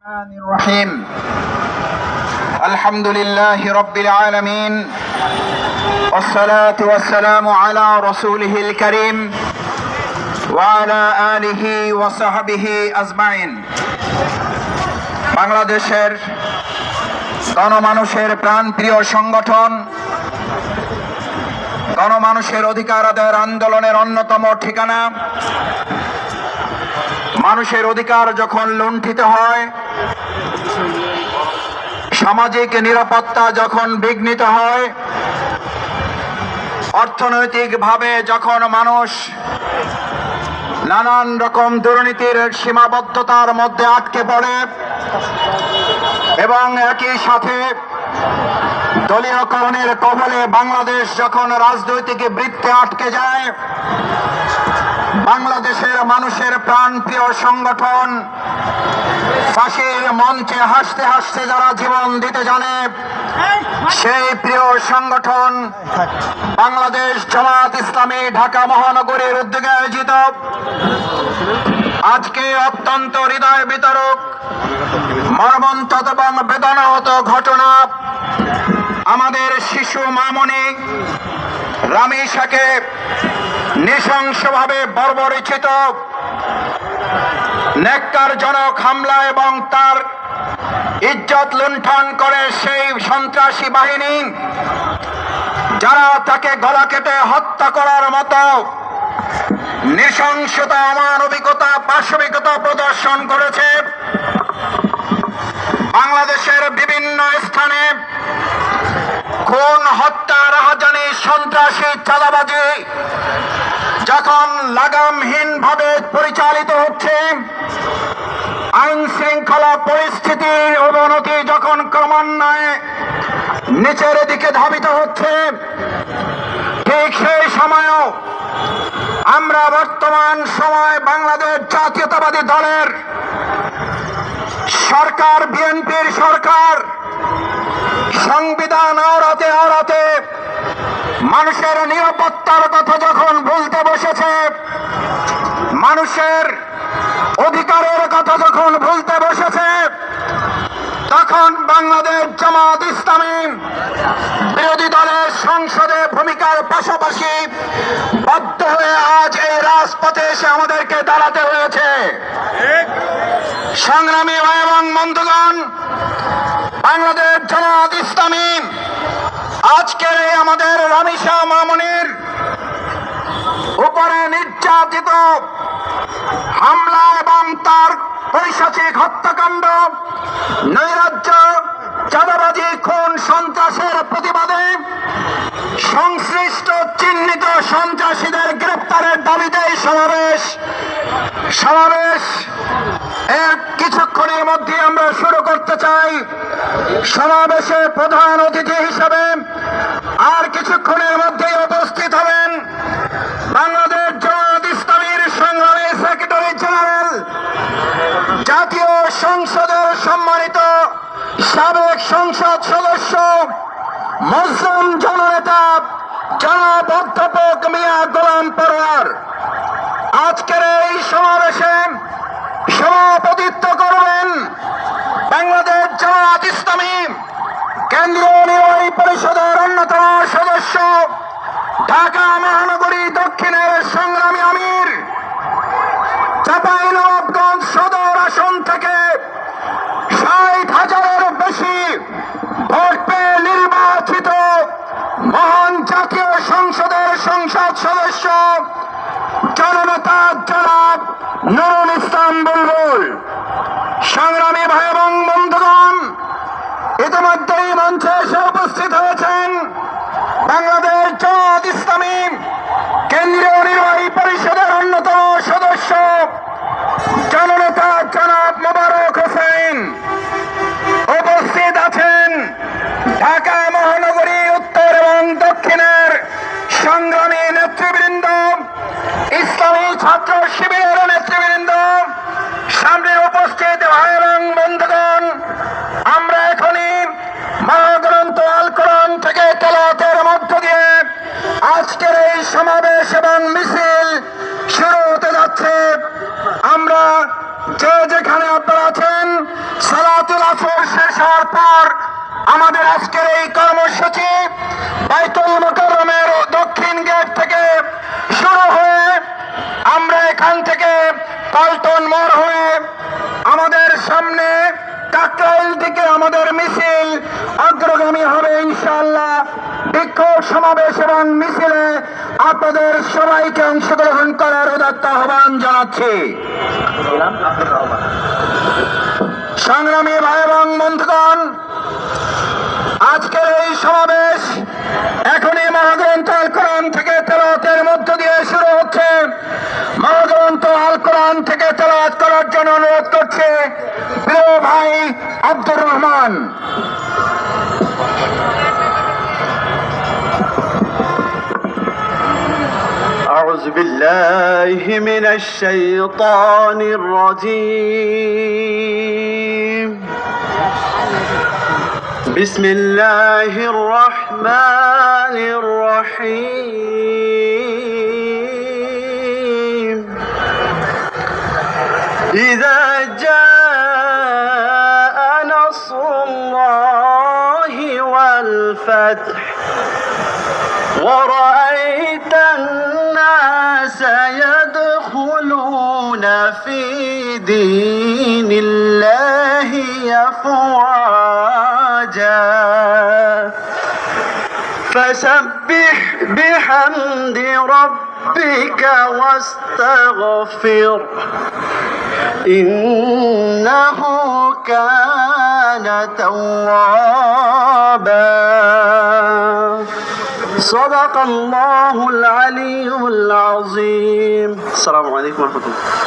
الرحيم الحمد لله رب العالمين والصلاة والسلام على رسوله الكريم وعلى آله وصحبه أجمعين বাংলাদেশের গণমানুষের প্রাণপ্রিয় সংগঠন গণমানুষের অধিকার আদায়ের আন্দোলনের অন্যতম ঠিকানা। মানুষের অধিকার যখন লুণ্ঠিত হয়, সামাজিক নিরাপত্তা যখন বিঘ্নিত হয়, অর্থনৈতিকভাবে যখন মানুষ নানান রকম দুর্নীতির সীমাবদ্ধতার মধ্যে আটকে পড়ে এবং একই সাথে দলীয়করণের কবলে বাংলাদেশ যখন রাজনৈতিক বৃত্তে আটকে যায়, বাংলাদেশের মানুষের প্রাণপ্রিয় সংগঠন ফাঁসির মঞ্চে হাসতে হাসতে যারা জীবন দিতে জানে, সেই প্রিয় সংগঠন বাংলাদেশ জামাত ইসলামী ঢাকা মহানগরীর উদ্যোগে আয়োজিত আজকে অত্যন্ত হৃদয় বিতরক, মর্মন্তুদ এবং বেদনাহত ঘটনা আমাদের শিশু মামনি রামিসাকে নৃশংসভাবে বর্বরচিত ন্যাক্কারজনক হামলা এবং তার ইজ্জত লুণ্ঠন করে সেই সন্ত্রাসী বাহিনী, যারা তাকে গলা কেটে হত্যা করার মতো নৃশংসতা, অমানবিকতা, পাশবিকতা প্রদর্শন করেছে। বাংলাদেশের বিভিন্ন স্থানে খুন, হত্যা, রাহাজানি, সন্ত্রাসী, চাঁদাবাজি যখন লাগামহীনভাবে পরিচালিত হচ্ছে, আইন শৃঙ্খলা পরিস্থিতির অবনতি যখন ক্রমান্বয়ে নিচের দিকে ধাবিত হচ্ছে, ঠিক সেই সময়ও আমরা বর্তমান সময় বাংলাদেশ জাতীয়তাবাদী দলের সরকার, বিএনপির সরকার সংবিধান আওড়াতে আওড়াতে মানুষের নিরাপত্তার কথা যখন বলতে বসেছে, মানুষের অধিকারের কথা যখন বলতে বসেছে, তখন বাংলাদেশ জামাত ইসলামী বিরোধী দলের সংসদে ভূমিকার পাশাপাশি বাধ্য হয়ে আজ এই রাজপথে এসে আমাদেরকে দাঁড়াতে হয়েছে। সংগ্রামী ভাই এবং বন্ধুগণ, বাংলাদেশ জামাত ইসলামী আজকের এই আমাদের রামিসা মামনির উপরে নির্যাতিত হামলা এবং তার পৈশাচিক হত্যাকাণ্ড, নৈরাজ্য, চাঁদাবাজি, খুন, সন্ত্রাসের প্রতিবাদে সংশ্লিষ্ট চিহ্নিত সন্ত্রাসীদের গ্রেপ্তারের দাবিতে এই সমাবেশ এর কিছুক্ষণের মধ্যে আমরা শুরু করতে চাই। সমাবেশে প্রধান অতিথি হিসেবে আর কিছুক্ষণের মধ্যে উপস্থিত হবেন বাংলাদেশ জামাত ইসলামীর সংগ্রামী সেক্রেটারি জেনারেল, জাতীয় সংসদের সম্মানিত সাবেক সংসদ সদস্য, মুসলিম জননেতা জনাব অধ্যাপক মিয়া গোলাম পরোয়ার। আজকের এই সমাবেশে সভাপতিত্ব করবেন বাংলাদেশ জামাত ইসলামী কেন্দ্রীয় নির্বাহী পরিষদের অন্যতম সদস্য, ঢাকা মহানগরী দক্ষিণের সংগ্রামী আমির, চাঁপাইনবাবগঞ্জ সদর আসন থেকে 60,000-এর বেশি ভোট পেয়ে নির্বাচিত মহান জাতীয় সংসদের সংসদ সদস্য জননেতা জনাব নুরুল ইসলাম বুলবুল। সংগ্রামী ভাই এবং বন্ধুগণ, ইতিমধ্যেই মঞ্চে এসে উপস্থিত হয়েছেন বাংলাদেশ জামাত ইসলামী কেন্দ্রীয় নির্বাহী পরিষদের অন্যতম সদস্য জননেতা জনাব মোবারক হোসেন। উপস্থিত আছেন ঢাকা মহানগরী উত্তর এবং দক্ষিণের সংগ্রামী নেতৃবৃন্দ, ইসলামী ছাত্র শিবিরের নেতৃবৃন্দ, সামনে উপস্থিত ভাই এবং বন্ধুগণ, আমরা এখনই মহাগ্রন্থ আল কোরআন থেকে তেলাওয়াতের মধ্য দিয়ে আজকের এই সমাবেশ এবং মিছিল শুরু হতে যাচ্ছে। আমরা যে যেখানে আপনারা আছেন সালাম সালাতুল আসর শেষ হওয়ার পর আমাদের আজকের এই কর্মসূচি বাইতুল মুকাররমের দক্ষিণ গেট থেকে শুরু হয়ে আমরা এখান থেকে পল্টন মোড় হয়ে আমাদের সামনে কাকরাইল থেকে আমাদের মিছিল অগ্রগামী হবে ইনশাআল্লাহ। বিক্ষোভ সমাবেশ এবং মিছিলে আপনাদের সবাইকে অংশগ্রহণ করার উদাত্ত আহ্বান জানাচ্ছি। সংগ্রামী ভাই এবং বন্ধুগণ, আজকের এই সমাবেশ এখনই মহাগ্রন্থ আল কোরআন থেকে তেলাওয়াতের মধ্য দিয়ে শুরু হচ্ছে। মহাগ্রন্থ আল কোরআন থেকে তেলাওয়াত করার জন্য অনুরোধ করছে প্রিয় ভাই আব্দুর রহমান। أعوذ بالله من الشيطان الرجيم. بسم الله الرحمن الرحيم. إذا جاء نصر الله والفتح ورأيت الناس يدخلون في دين الله أفواجا فسبح بحمد ربك واستغفر إنه كان توابا. صدق الله العلي العظيم. السلام عليكم ورحمة الله.